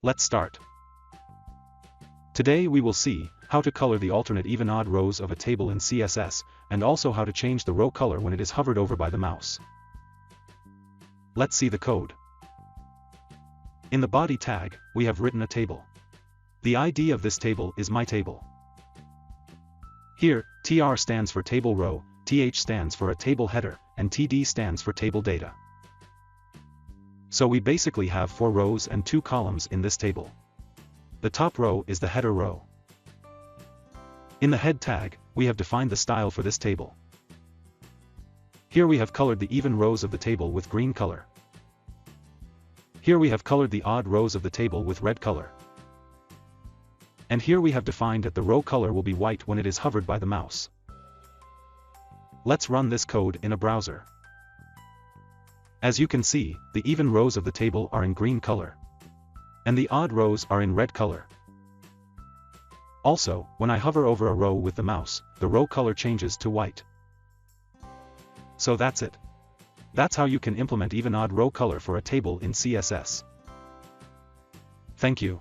Let's start. Today we will see how to color the alternate even-odd rows of a table in CSS, and also how to change the row color when it is hovered over by the mouse. Let's see the code. In the body tag, we have written a table. The ID of this table is my table. Here, TR stands for table row, TH stands for a table header, and TD stands for table data. So we basically have 4 rows and 2 columns in this table. The top row is the header row. In the head tag, we have defined the style for this table. Here we have colored the even rows of the table with green color. Here we have colored the odd rows of the table with red color. And here we have defined that the row color will be white when it is hovered by the mouse. Let's run this code in a browser. As you can see, the even rows of the table are in green color. And the odd rows are in red color. Also, when I hover over a row with the mouse, the row color changes to white. So that's it. That's how you can implement even-odd row color for a table in CSS. Thank you.